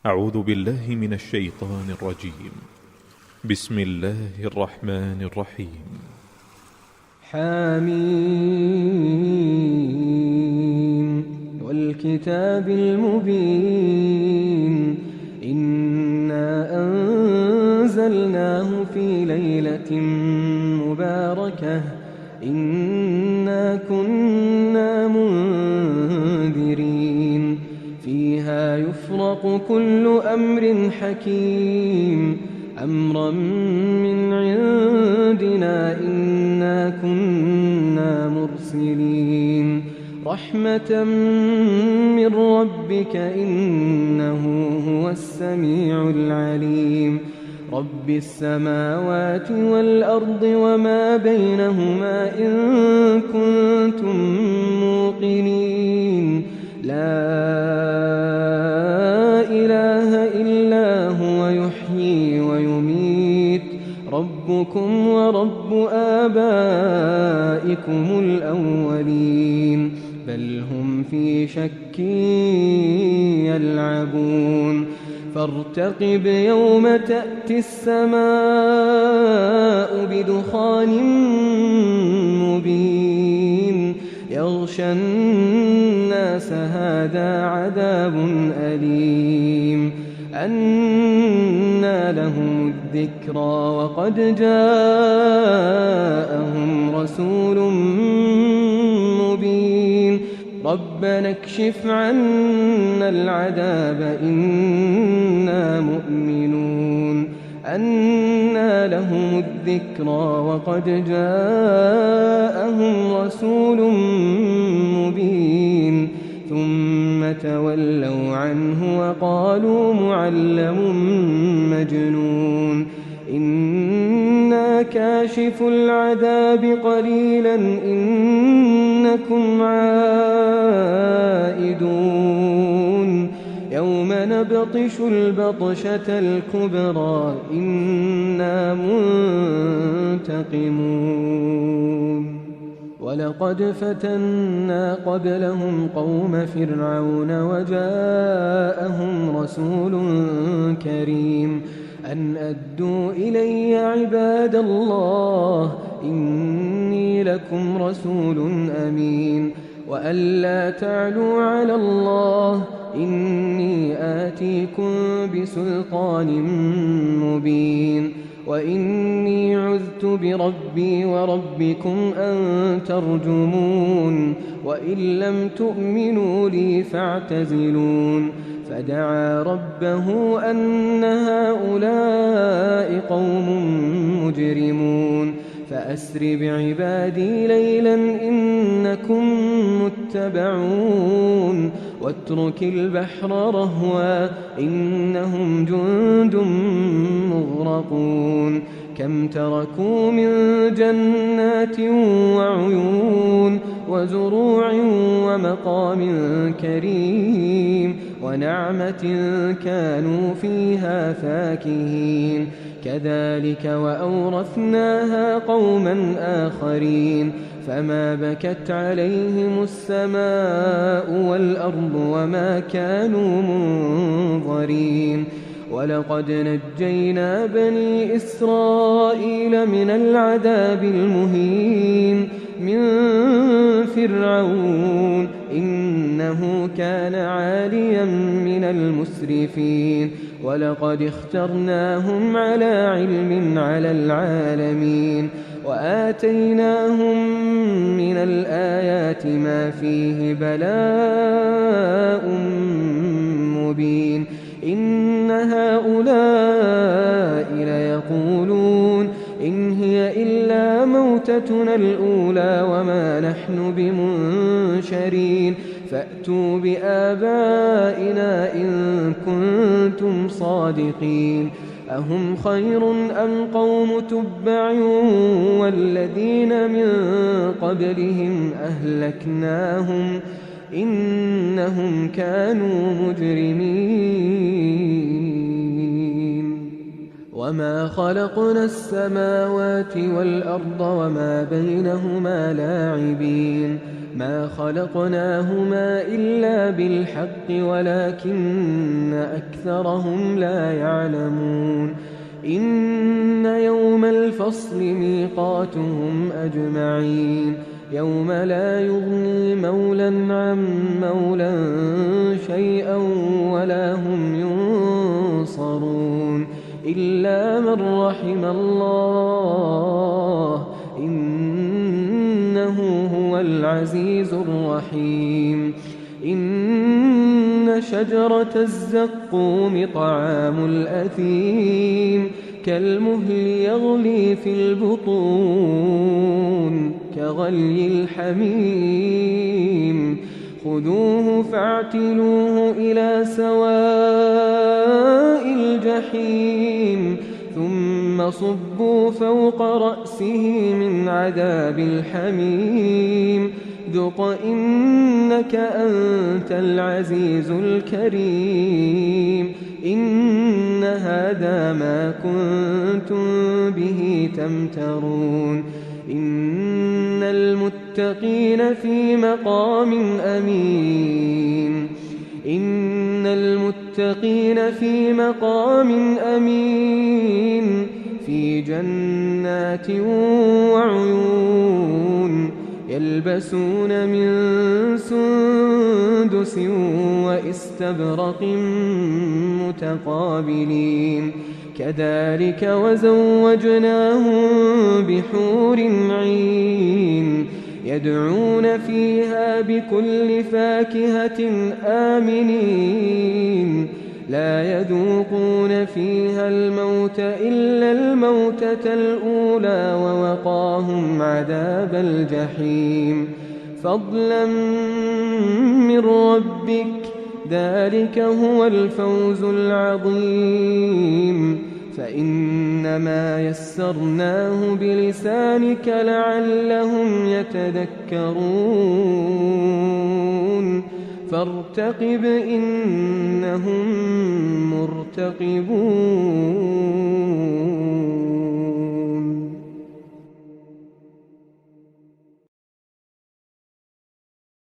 أعوذ بالله من الشيطان الرجيم. بسم الله الرحمن الرحيم. حميم والكتاب المبين إنا أنزلناه في ليلة مباركة إنا كنا منذرين فيها يفرق كل أمر حكيم أمرا من عندنا إنا كنا مرسلين رحمة من ربك إنه هو السميع العليم رب السماوات والأرض وما بينهما إن كنتم موقنين لا إله إلا هو يحيي ويميت ربكم ورب آبائكم الأولين بل هم في شك يلعبون فارتقب يوم تأتي السماء بدخان مبين يغشى الناس هذا عذاب أليم أنى لهم الذكرى وقد جاءهم رسول مبين ربنا اكشف عنا العذاب إنا مؤمنون أنى لهم الذكرى وقد جاءهم رسول مبين ثم تولوا عنه وقالوا معلم مجنون إنا كاشف العذاب قليلا إنكم عائدون يوم نبطش البطشة الكبرى إنا منتقمون ولقد فتنا قبلهم قوم فرعون وجاءهم رسول كريم أن أدوا إلي عباد الله إني لكم رسول أمين وأن لا تعلوا على الله إني آتيكم بسلطان مبين وإني عذت بربي وربكم أن ترجمون وإن لم تؤمنوا لي فاعتزلون فدعا ربه أن هؤلاء قوم مجرمون فأسر بعبادي ليلا إنكم متبعون واترك البحر رهوا إنهم جند مغرقون كم تركوا من جنات وعيون وزروع ومقام كريم ونعمة كانوا فيها فاكهين كذلك وأورثناها قوما آخرين فما بكت عليهم السماء والأرض وما كانوا منظرين ولقد نجينا بني إسرائيل من العذاب المهين من فرعون إنه كان عاليا من المسرفين ولقد اخترناهم على علم على العالمين وآتيناهم من الآيات ما فيه بلاء مبين إن هؤلاء ليقولون إن هي إلا موتتنا الأولى وما نحن بمنشرين فأتوا بآبائنا إن كنتم صادقين أهم خير أم قوم تبع والذين من قبلهم أهلكناهم إنهم كانوا مجرمين وما خلقنا السماوات والأرض وما بينهما لاعبين ما خلقناهما إلا بالحق ولكن أكثرهم لا يعلمون إن يوم الفصل ميقاتهم أجمعين يوم لا يغني مولى عن مولى شيئا ولا هم ينصرون إلا من رحم الله إنه هو العزيز الرحيم إن شجرة الزقوم طعام الأثيم كالمهل يغلي في البطون كغلي الحميم خذوه فاعتلوه إلى سواء الجحيم ثم صبوا فوق رأسه من عذاب الحميم ذق إنك أنت العزيز الكريم إن هذا ما كنتم به تمترون إن المتقين في مقام أمين إن المتقين في مقام أمين في جنات وعيون يلبسون من سندس وإستبرق متقابلين كذلك وزوجناهم بحور عين يدعون فيها بكل فاكهة آمنين لا يذوقون فيها الموت إلا الموتة الأولى ووقاهم عذاب الجحيم فضلا من ربك ذلك هو الفوز العظيم فإنما يسرناه بلسانك لعلهم يتذكرون فارتقب إنهم مرتقبون